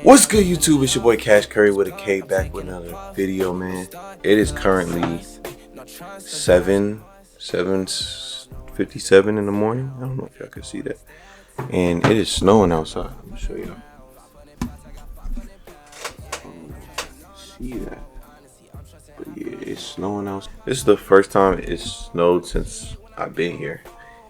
What's good, YouTube? It's your boy Cash Curry with a K, back with another video, man. It is currently 7:57 in the morning. I don't know if y'all can see that. And it is snowing outside. Let me show y'all. See that? But yeah, it's snowing outside. This is the first time it's snowed since I've been here.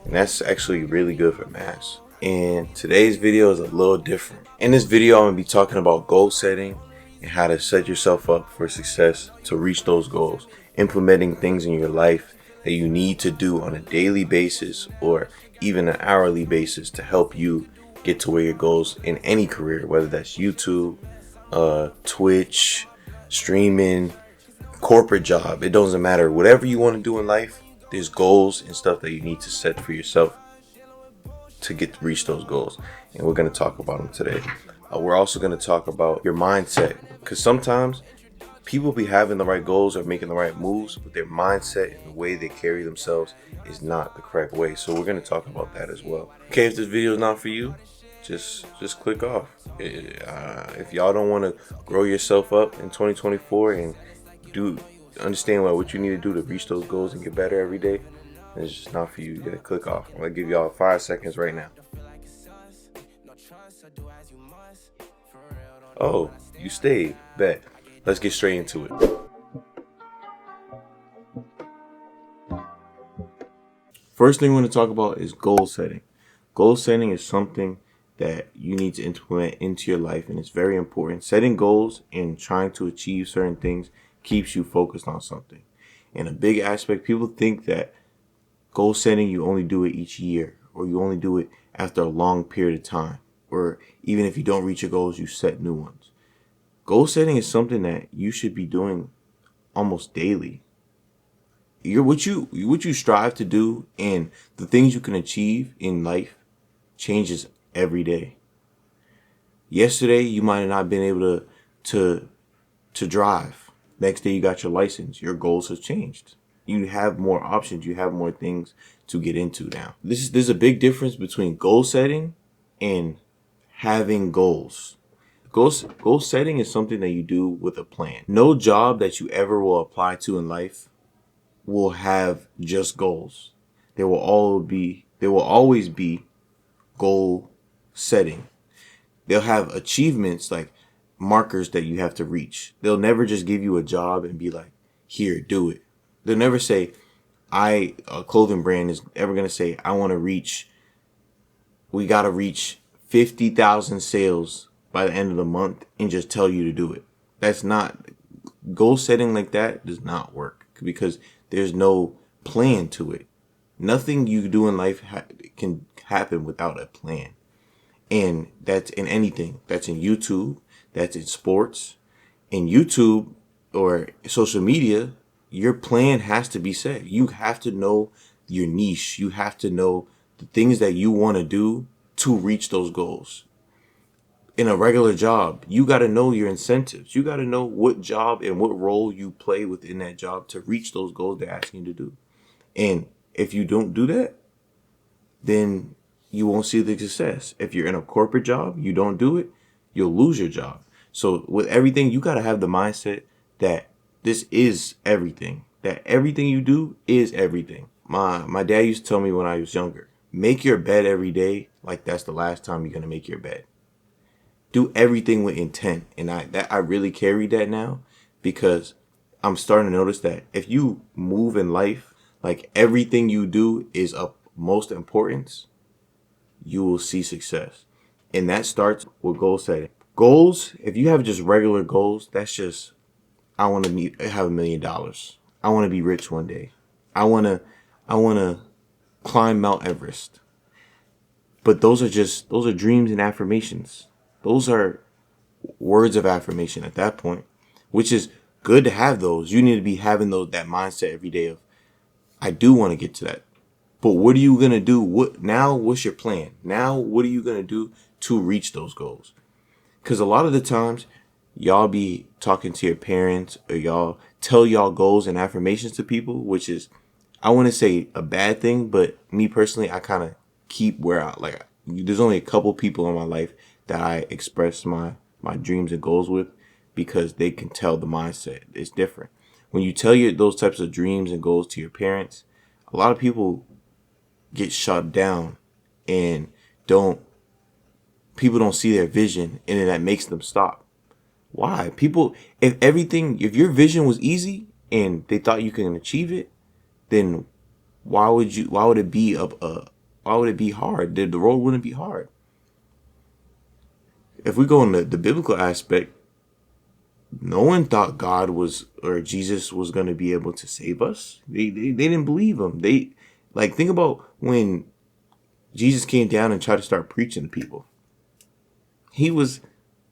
And that's actually really good for Mass. And today's video is a little different. In this video, I'm going to be talking about goal setting and how to set yourself up for success to reach those goals. Implementing things in your life that you need to do on a daily basis or even an hourly basis to help you get to where your goals in any career, whether that's YouTube, Twitch, streaming, corporate job. It doesn't matter. Whatever you want to do in life, there's goals and stuff that you need to set for yourself to reach those goals, and we're going to talk about them today. We're also going to talk about your mindset, because sometimes people be having the right goals or making the right moves, but their mindset and the way they carry themselves is not the correct way. So we're going to talk about that as well. Okay, if this video is not for you, just click off. If y'all don't want to grow yourself up in 2024 and understand what you need to do to reach those goals and get better every day, it's just not for you. You gotta click off. I'm gonna give y'all 5 seconds right now. Oh, you stayed. Bet. Let's get straight into it. First thing we're gonna talk about is goal setting. Goal setting is something that you need to implement into your life, and it's very important. Setting goals and trying to achieve certain things keeps you focused on something. And a big aspect, people think that goal setting, you only do it each year, or you only do it after a long period of time, or even if you don't reach your goals, you set new ones. Goal setting is something that you should be doing almost daily. What you strive to do and the things you can achieve in life changes every day. Yesterday, you might have not been able to drive. Next day, you got your license. Your goals have changed. You have more options. You have more things to get into now. There's a big difference between goal setting and having goals. Goal setting is something that you do with a plan. No job that you ever will apply to in life will have just goals. There will always be goal setting. They'll have achievements, like markers that you have to reach. They'll never just give you a job and be like, here, do it. They'll never say, a clothing brand is ever going to say, we got to reach 50,000 sales by the end of the month and just tell you to do it. That's not, goal setting like that does not work, because there's no plan to it. Nothing you do in life can happen without a plan. And that's in anything. That's in YouTube. That's in sports. In YouTube or social media, your plan has to be set. You have to know your niche. You have to know the things that you want to do to reach those goals. In a regular job, you got to know your incentives. You got to know what job and what role you play within that job to reach those goals they're asking you to do. And if you don't do that, then you won't see the success. If you're in a corporate job, you don't do it, you'll lose your job. So with everything, you got to have the mindset that this is everything. That everything you do is everything. My dad used to tell me when I was younger, make your bed every day like that's the last time you're going to make your bed. Do everything with intent. And I really carry that now, because I'm starting to notice that if you move in life like everything you do is of most importance, you will see success. And that starts with goal setting. Goals, if you have just regular goals, that's just, I want to have $1 million. I want to be rich one day. I want to climb Mount Everest. But those are dreams and affirmations. Those are words of affirmation at that point, which is good to have those. You need to be having that mindset every day of, I do want to get to that. But what are you going to do? What's your plan? Now, what are you going to do to reach those goals? Because a lot of the times, y'all be talking to your parents, or y'all tell y'all goals and affirmations to people, which is, I want to say a bad thing, but me personally, I kind of keep there's only a couple people in my life that I express my my dreams and goals with, because they can tell the mindset. It's different. When you tell those types of dreams and goals to your parents, a lot of people get shut down and people don't see their vision, and then that makes them stop. Why? If your vision was easy and they thought you can achieve it, then why would it be why would it be hard? The road wouldn't be hard. If we go in the biblical aspect, no one thought God was or Jesus was going to be able to save us. They didn't believe him. Think about when Jesus came down and tried to start preaching to people. He was,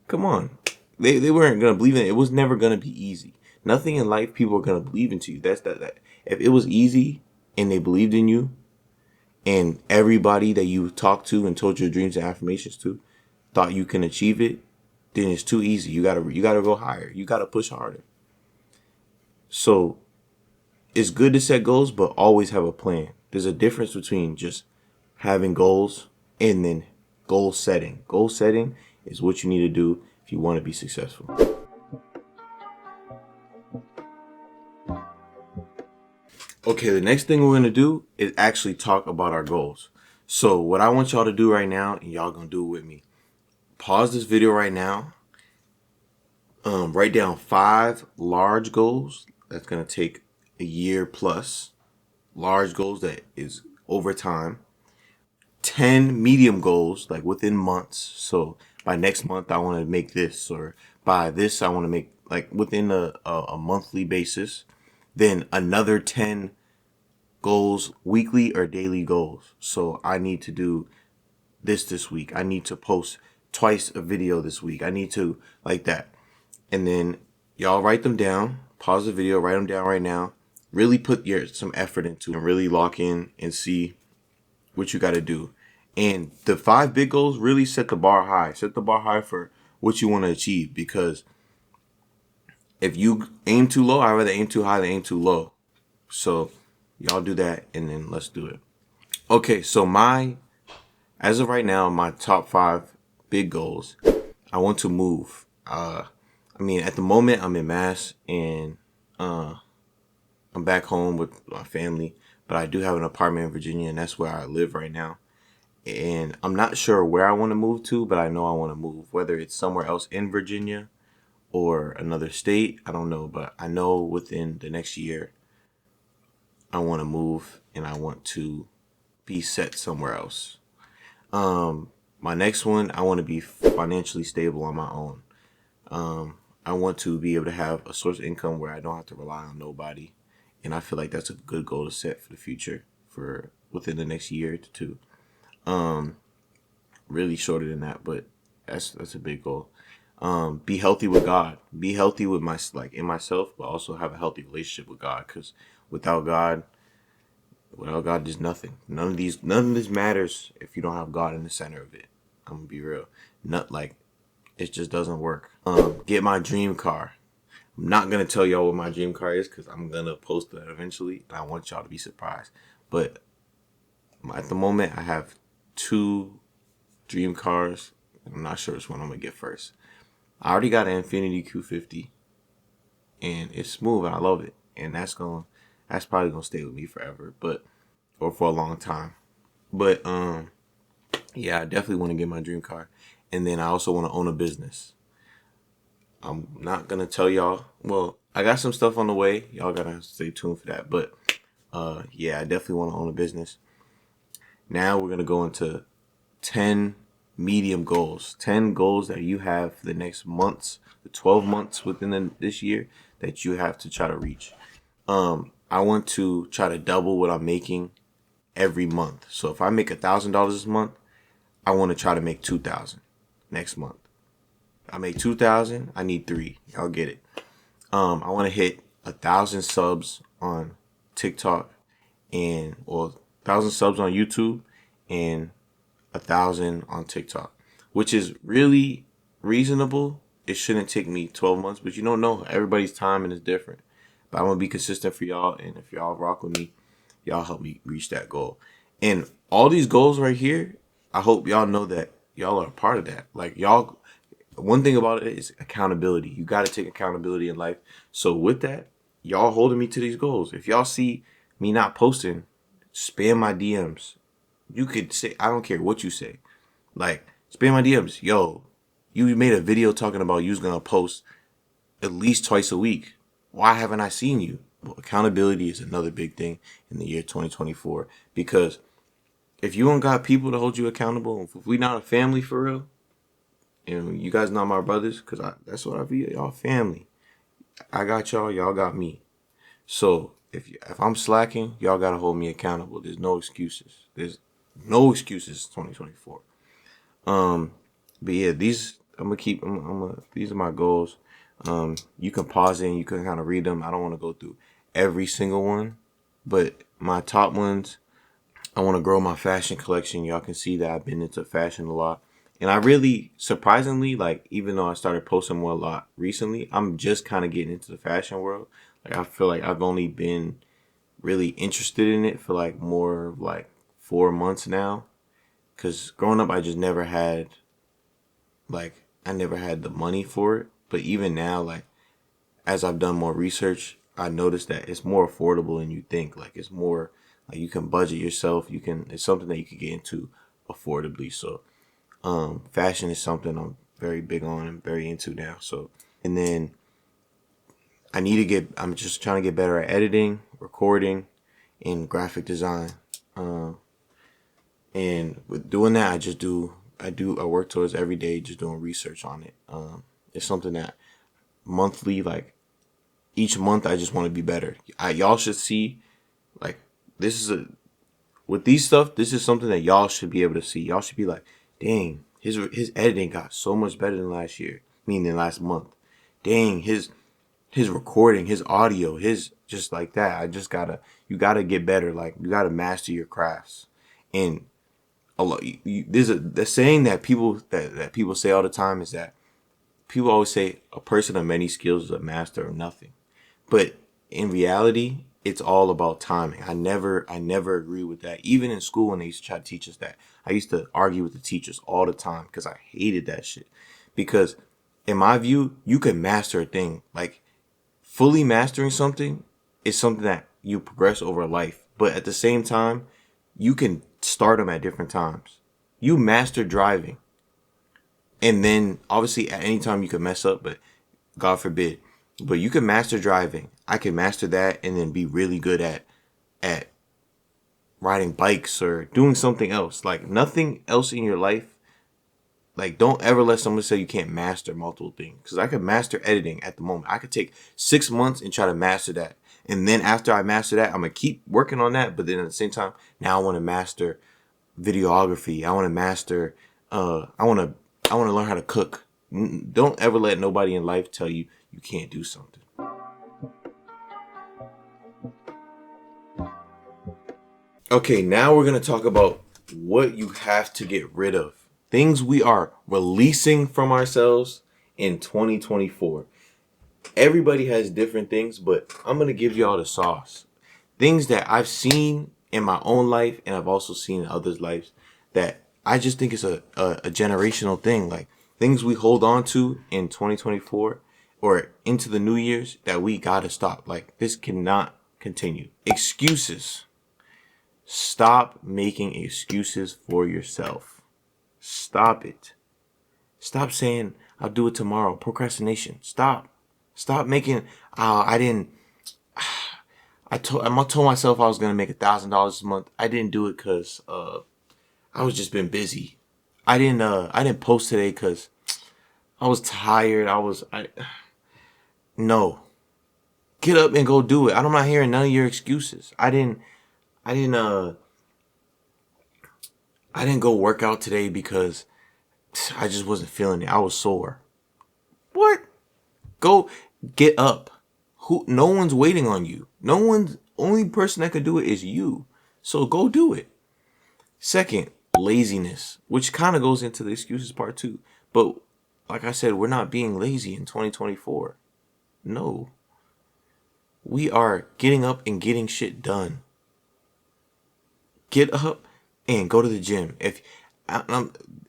come on. They weren't going to believe in it. It was never going to be easy. Nothing in life people are going to believe into you. That's that. If it was easy and they believed in you, and everybody that you talked to and told your dreams and affirmations to thought you can achieve it, then it's too easy. You gotta go higher. You gotta push harder. So it's good to set goals, but always have a plan. There's a difference between just having goals and then goal setting. Goal setting is what you need to do if you want to be successful. Okay, the next thing we're going to do is actually talk about our goals. So what I want y'all to do right now, and y'all going to do it with me. Pause this video right now. Write down 5 large goals that's going to take a year plus. Large goals that is over time. 10 medium goals, like within months. So by next month, I want to make this, or by this, I want to make like within a monthly basis. Then another 10 goals, weekly or daily goals. So I need to do this week. I need to post twice a video this week. I need to like that. And then y'all write them down. Pause the video, write them down right now. Really put some effort into it and really lock in and see what you got to do. And the 5 big goals, really set the bar high. Set the bar high for what you want to achieve, because if you aim too low, I'd rather aim too high than aim too low. So y'all do that, and then let's do it. Okay, so as of right now, my top 5 big goals, I want to move. At the moment, I'm in Mass, and I'm back home with my family, but I do have an apartment in Virginia, and that's where I live right now. And I'm not sure where I want to move to, but I know I want to move, whether it's somewhere else in Virginia or another state. I don't know, but I know within the next year, I want to move, and I want to be set somewhere else. My next one, I want to be financially stable on my own. I want to be able to have a source of income where I don't have to rely on nobody. And I feel like that's a good goal to set for the future, for within the next year to 2. Really shorter than that, but that's a big goal. Be healthy with God. Be healthy with in myself, but also have a healthy relationship with God. Because without God, there's nothing. None of this matters if you don't have God in the center of it. I'm gonna be real. It just doesn't work. Get my dream car. I'm not gonna tell y'all what my dream car is, because I'm gonna post that eventually, and I want y'all to be surprised. But at the moment, I have 2 dream cars. I'm not sure which one I'm gonna get first. I already got an Infiniti Q50, and it's smooth, and I love it. And that's probably gonna stay with me forever, or for a long time. But yeah, I definitely want to get my dream car, and then I also want to own a business. I'm not gonna tell y'all. Well, I got some stuff on the way. Y'all gotta stay tuned for that. But yeah, I definitely want to own a business. Now we're gonna go into 10 medium goals. 10 goals that you have for the next months, the 12 months within this year that you have to try to reach. I want to try to double what I'm making every month. So if I make $1,000 this month, I want to try to make 2,000 next month. I make 2,000. I need 3. Y'all get it. I want to hit 1,000 subs on TikTok, 1,000 subs on YouTube, and 1,000 on TikTok, which is really reasonable. It shouldn't take me 12 months, but you don't know. Everybody's timing is different. But I'm gonna be consistent for y'all, and if y'all rock with me, y'all help me reach that goal. And all these goals right here, I hope y'all know that y'all are a part of that. Like y'all one thing about it is accountability. You got to take accountability in life. So with that, y'all holding me to these goals. If y'all see me not posting, spam my DMs. You could say, I don't care what you say. Like, spam my DMs. Yo, you made a video talking about you was going to post at least twice a week. Why haven't I seen you? Well, accountability is another big thing in the year 2024. Because if you don't got people to hold you accountable, if we not a family for real, and you guys not my brothers, because that's what I view, y'all family. I got y'all, y'all got me. So if I'm slacking, y'all gotta hold me accountable. There's no excuses. There's no excuses. 2024. But yeah, these I'm gonna keep. These are my goals. You can pause it and you can kind of read them. I don't want to go through every single one, but my top ones. I want to grow my fashion collection. Y'all can see that I've been into fashion a lot. And I really, surprisingly, like, even though I started posting more a lot recently, I'm just kind of getting into the fashion world. Like, I feel like I've only been really interested in it for like more of like 4 months now. Because growing up, I just never had, like, I never had the money for it. But even now, like, as I've done more research, I noticed that it's more affordable than you think. Like, it's more, like, you can budget yourself. It's something that you can get into affordably. So, fashion is something I'm very big on and very into now. So, and then I'm just trying to get better at editing, recording, and graphic design. And with doing that, I work towards every day just doing research on it. It's something that monthly, like each month, I just want to be better. Y'all should see, like, this is with these stuff, this is something that y'all should be able to see. Y'all should be like, dang, his editing got so much better than last year, meaning last month. Dang, his recording, his audio, his just like that. You gotta get better. Like, you gotta master your crafts. And a lot, there's the saying that people say all the time is that people always say a person of many skills is a master of nothing. But in reality, it's all about timing. I never agree with that. Even in school, when they used to try to teach us that, I used to argue with the teachers all the time because I hated that shit. Because in my view, you can master a thing. Like, fully mastering something is something that you progress over life. But at the same time, you can start them at different times. You master driving. And then obviously at any time you can mess up, but God forbid. But you can master driving. I can master that and then be really good at riding bikes or doing something else. Like, nothing else in your life. Like, don't ever let someone say you can't master multiple things. Because I could master editing at the moment. I could take 6 months and try to master that. And then after I master that, I'm going to keep working on that. But then at the same time, now I want to master videography. I want to master, I want to learn how to cook. Don't ever let nobody in life tell you you can't do something. Okay, now we're going to talk about what you have to get rid of. Things we are releasing from ourselves in 2024. Everybody has different things, but I'm going to give y'all the sauce. Things that I've seen in my own life and I've also seen in others' lives that I just think is a generational thing. Like, things we hold on to in 2024 or into the New Year's that we got to stop. Like, this cannot continue. Excuses. Stop making excuses for yourself. Stop it. Stop saying, I'll do it tomorrow. Procrastination. Stop. Stop making, I didn't, I told myself I was going to make $1,000 a month. I didn't do it because, I was just been busy. I didn't post today because I was tired. No. Get up and go do it. I'm not hearing none of your excuses. I didn't go work out today because I just wasn't feeling it. I was sore. What? Go get up. No one's waiting on you. Only person that could do it is you. So go do it. Second, laziness, which kind of goes into the excuses part too. But like I said, we're not being lazy in 2024. No. We are getting up and getting shit done. Get up and go to the gym. If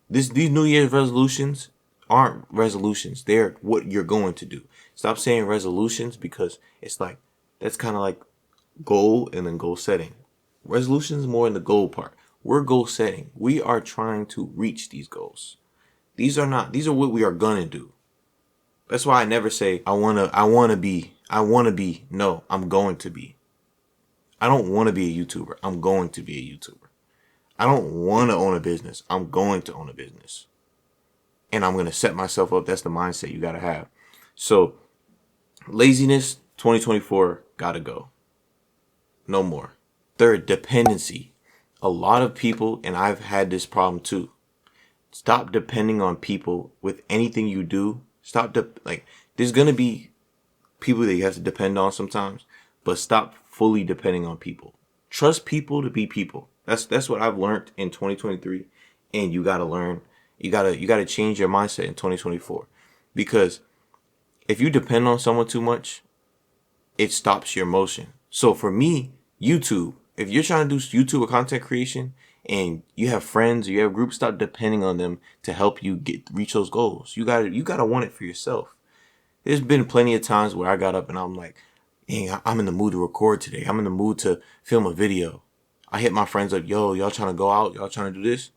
these New Year's resolutions aren't resolutions. They're what you're going to do. Stop saying resolutions, because it's like, that's kind of like goal and then goal setting. Resolutions more in the goal part. We're goal setting. We are trying to reach these goals. These are what we are gonna do. That's why I never say I wanna be. No, I'm going to be. I don't want to be a YouTuber. I'm going to be a YouTuber. I don't want to own a business. I'm going to own a business. And I'm going to set myself up. That's the mindset you got to have. So laziness, 2024, got to go. No more. Third, dependency. A lot of people, and I've had this problem too. Stop depending on people with anything you do. There's going to be people that you have to depend on sometimes, but stop fully depending on people. Trust people to be people. That's what I've learned in 2023, and you got to learn. You got to change your mindset in 2024, because if you depend on someone too much, it stops your motion. So for me, YouTube, if you're trying to do YouTube or content creation and you have friends or you have groups, stop depending on them to help you reach those goals. You gotta want it for yourself. There's been plenty of times where I got up and I'm like, dang, I'm in the mood to record today. I'm in the mood to film a video. I hit my friends up, yo, y'all trying to go out? Y'all trying to do this?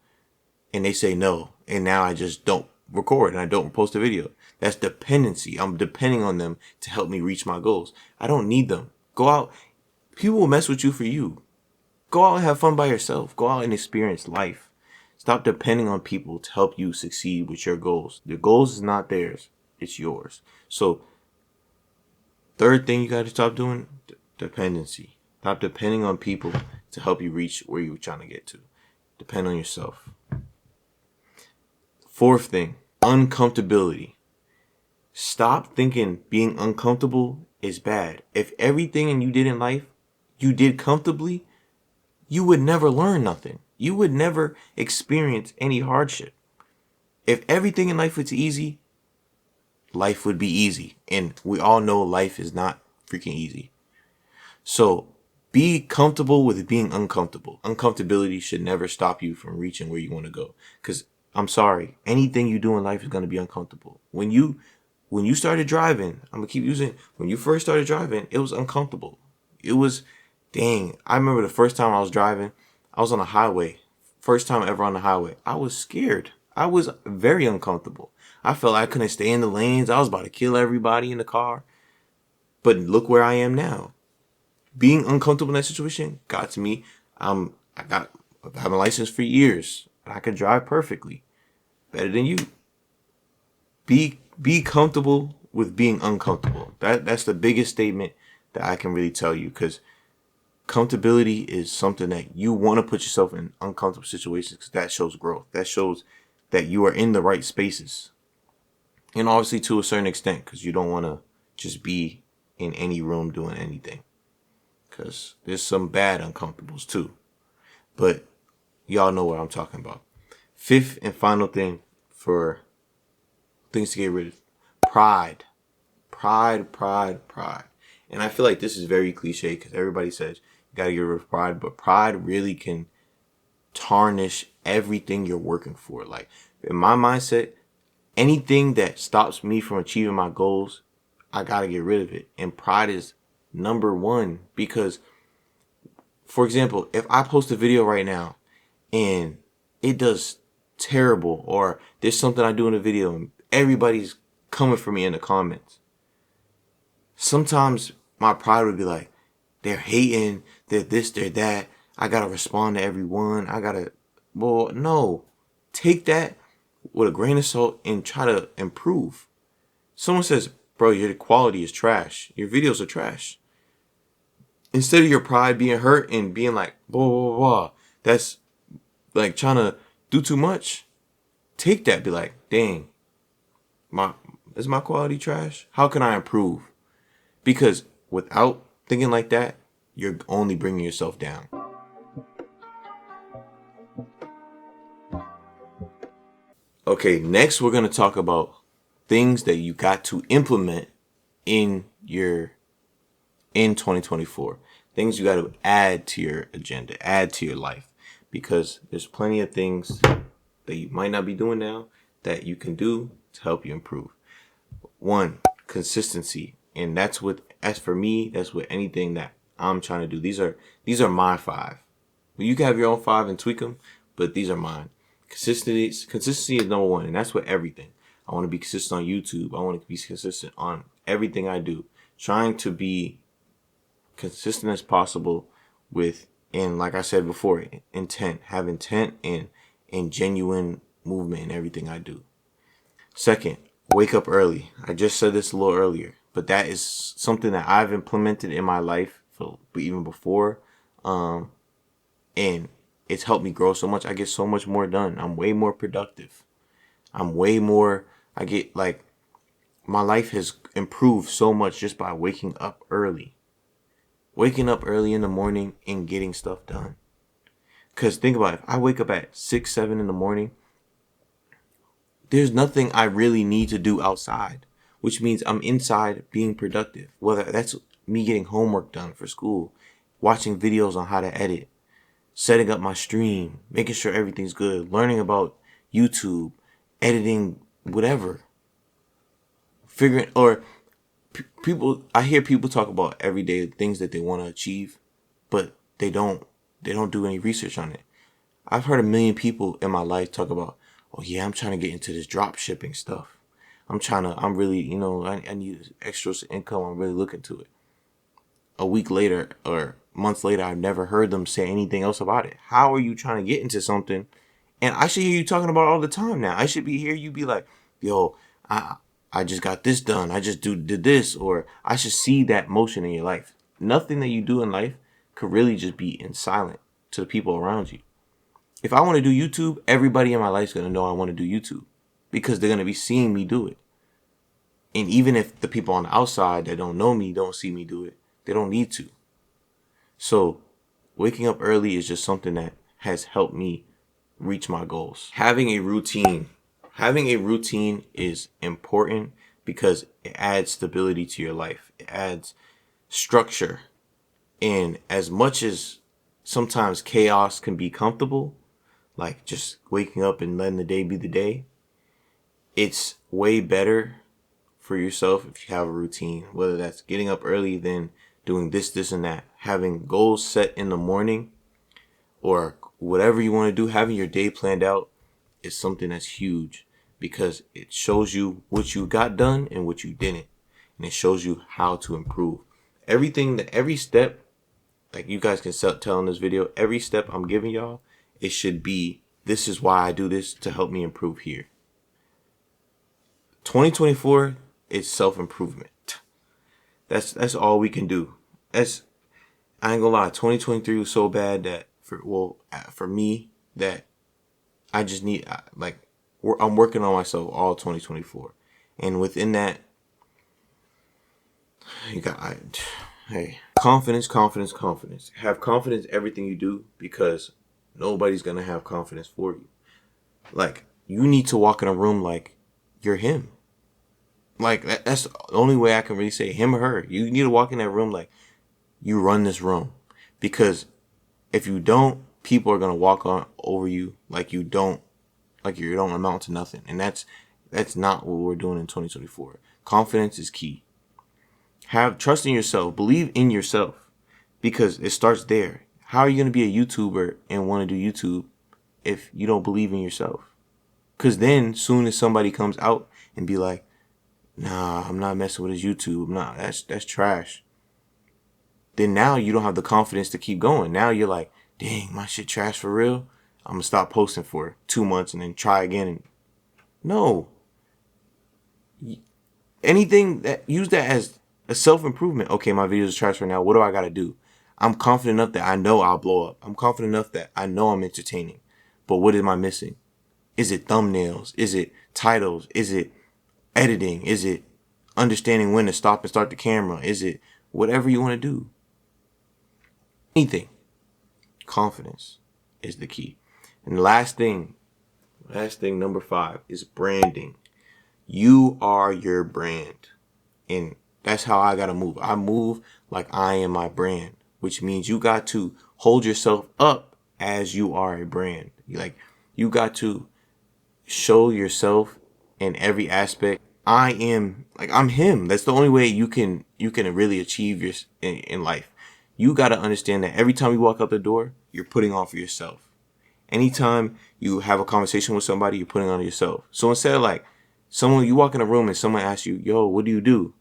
And they say no. And now I just don't record and I don't post a video. That's dependency. I'm depending on them to help me reach my goals. I don't need them. Go out. People will mess with you for you. Go out and have fun by yourself. Go out and experience life. Stop depending on people to help you succeed with your goals. The goals is not theirs. It's yours. So, third thing you got to stop doing, dependency. Stop depending on people to help you reach where you're trying to get to. Depend on yourself. Fourth thing, uncomfortability. Stop thinking being uncomfortable is bad. If everything you did in life, you did comfortably, you would never learn nothing. You would never experience any hardship. If everything in life was easy, life would be easy. And we all know life is not freaking easy. So be comfortable with being uncomfortable. Uncomfortability should never stop you from reaching where you want to go. Because I'm sorry, anything you do in life is going to be uncomfortable. When you started driving, I'm going to keep using, when you first started driving, it was uncomfortable. It was, dang, I remember the first time I was driving, I was on a highway. First time ever on the highway. I was scared. I was very uncomfortable. I felt like I couldn't stay in the lanes. I was about to kill everybody in the car. But look where I am now. Being uncomfortable in that situation got to me. I've been licensed for years. I could drive perfectly. Better than you. Be comfortable with being uncomfortable. That's the biggest statement that I can really tell you, because comfortability is something that you want to put yourself in uncomfortable situations, because that shows growth. That shows that you are in the right spaces. And obviously to a certain extent, because you don't want to just be in any room doing anything, because there's some bad uncomfortables too. But y'all know what I'm talking about. Fifth and final thing for things to get rid of: pride. Pride. And I feel like this is very cliche, because everybody says you gotta get rid of pride, but pride really can tarnish everything you're working for. Like, in my mindset, anything that stops me from achieving my goals, I gotta get rid of it. And pride is number one, because, for example, if I post a video right now and it does terrible, or there's something I do in a video and everybody's coming for me in the comments, sometimes my pride would be like, they're hating, they're this, they're that, I gotta respond to everyone, well, no. Take that with a grain of salt and try to improve. Someone says, bro, your quality is trash, your videos are trash. Instead of your pride being hurt and being like, blah, blah, blah, that's like trying to do too much, take that, be like, dang, is my quality trash? How can I improve? Because without thinking like that, you're only bringing yourself down. Okay, next we're going to talk about things that you got to implement in 2024. Things you got to add to your agenda, add to your life, because there's plenty of things that you might not be doing now that you can do to help you improve. One, consistency. And that's what, as for me, that's what anything that I'm trying to do. These are my 5. You can have your own 5 and tweak them, but these are mine. Consistency is number 1, and that's with everything. I want to be consistent on YouTube. I want to be consistent on everything I do. Trying to be consistent as possible with, and like I said before, intent. Have intent and genuine movement in everything I do. Second, wake up early. I just said this a little earlier, but that is something that I've implemented in my life even before. And it's helped me grow so much. I get so much more done. I'm way more productive. I get like, my life has improved so much just by waking up early. Waking up early in the morning and getting stuff done. Because think about it. If I wake up at 6, 7 in the morning, there's nothing I really need to do outside, which means I'm inside being productive. Whether that's me getting homework done for school, watching videos on how to edit, setting up my stream, making sure everything's good, learning about YouTube, editing, whatever. I hear people talk about everyday things that they want to achieve, but they don't do any research on it. I've heard a million people in my life talk about, oh yeah, I'm trying to get into this drop shipping stuff. I'm really, I need extra income. I'm really looking to it. A week later or months later, I've never heard them say anything else about it. How are you trying to get into something? And I should hear you talking about it all the time now. I should hear you be like, yo, I just got this done. I just did this. Or I should see that motion in your life. Nothing that you do in life could really just be in silent to the people around you. If I want to do YouTube, everybody in my life is going to know I want to do YouTube because they're going to be seeing me do it. And even if the people on the outside that don't know me don't see me do it, they don't need to. So waking up early is just something that has helped me reach my goals. Having a routine is important because it adds stability to your life. It adds structure. And as much as sometimes chaos can be comfortable, like just waking up and letting the day be the day, it's way better for yourself if you have a routine, whether that's getting up early, then doing this, and that, having goals set in the morning, or whatever you want to do, having your day planned out is something that's huge because it shows you what you got done and what you didn't. And it shows you how to improve. Every step, like you guys can tell in this video, every step I'm giving y'all, it should be, this is why I do this to help me improve here. 2024 is self-improvement. That's all we can do. I ain't gonna lie, 2023 was so bad that for me that I just need, I'm working on myself all 2024. And within that, confidence. Have confidence in everything you do because nobody's gonna have confidence for you. Like, you need to walk in a room like you're him. Like, that's the only way I can really say him or her. You need to walk in that room like you run this room. Because if you don't, people are going to walk on over you like you don't amount to nothing. And that's not what we're doing in 2024. Confidence is key. Have trust in yourself. Believe in yourself. Because it starts there. How are you going to be a YouTuber and want to do YouTube if you don't believe in yourself? Because then, soon as somebody comes out and be like, nah, I'm not messing with his YouTube. Nah, that's trash. Then now you don't have the confidence to keep going. Now you're like, dang, my shit trash for real? I'm going to stop posting for 2 months and then try again. No. Use that as a self-improvement. Okay, my videos are trash right now. What do I got to do? I'm confident enough that I know I'll blow up. I'm confident enough that I know I'm entertaining. But what am I missing? Is it thumbnails? Is it titles? Is it editing? Is it understanding when to stop and start the camera? Is it whatever you want to do? Anything. Confidence is the key. And the last thing, number 5, is branding. You are your brand. And that's how I got to move. I move like I am my brand, which means you got to hold yourself up as you are a brand. You got to show yourself in every aspect. I'm him. That's the only way you can really achieve your in life. You got to understand that every time you walk out the door, you're putting on for yourself. Anytime you have a conversation with somebody, you're putting on yourself. So instead of like you walk in a room and someone asks you, "Yo, what do you do?"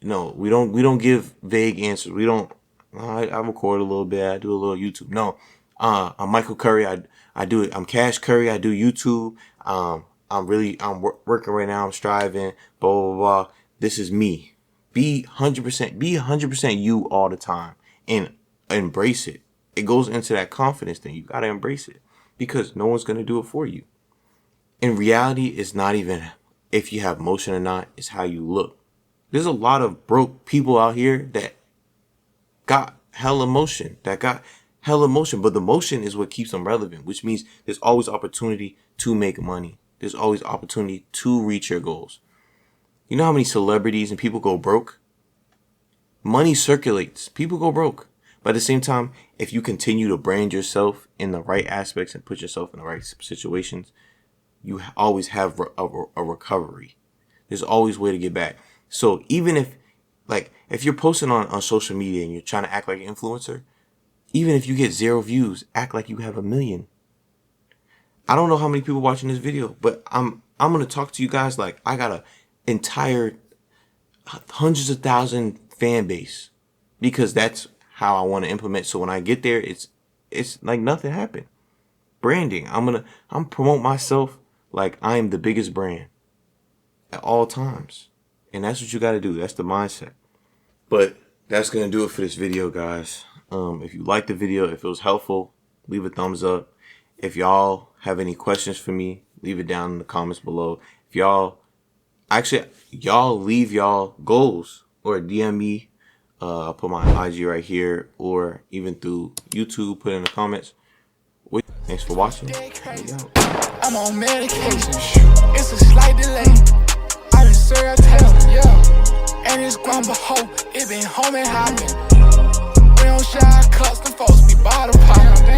No, we don't give vague answers. We don't. I record a little bit. I do a little YouTube. No, I'm Michael Curry. I do it. I'm Cash Curry. I do YouTube. I'm working right now. I'm striving. Blah blah blah. This is me. Be 100%. Be 100% you all the time, and embrace it. It goes into that confidence thing. You gotta embrace it because no one's gonna do it for you. In reality, it's not even if you have motion or not. It's how you look. There's a lot of broke people out here that got hella motion. But the motion is what keeps them relevant, which means there's always opportunity to make money. There's always opportunity to reach your goals. You know how many celebrities and people go broke? Money circulates. People go broke. But at the same time, if you continue to brand yourself in the right aspects and put yourself in the right situations, you always have a recovery. There's always a way to get back. So even if you're posting on social media and you're trying to act like an influencer, even if you get 0 views, act like you have 1 million. I don't know how many people watching this video, but I'm gonna talk to you guys like I got a entire hundreds of thousand fan base because that's how I want to implement. So when I get there, it's like nothing happened. Branding. I'm promote myself like I am the biggest brand at all times, and that's what you got to do. That's the mindset. But that's gonna do it for this video, guys. If you liked the video, if it was helpful, leave a thumbs up. If y'all have any questions for me, leave it down in the comments below. If y'all leave y'all goals or DM me. I'll put my IG right here or even through YouTube, put in the comments. Thanks for watching. I'm on medication. It's a slight delay. I done served hell, yeah. And it's grown behold, it been home and hopping. We don't shy cuts, them folks be bottom popping.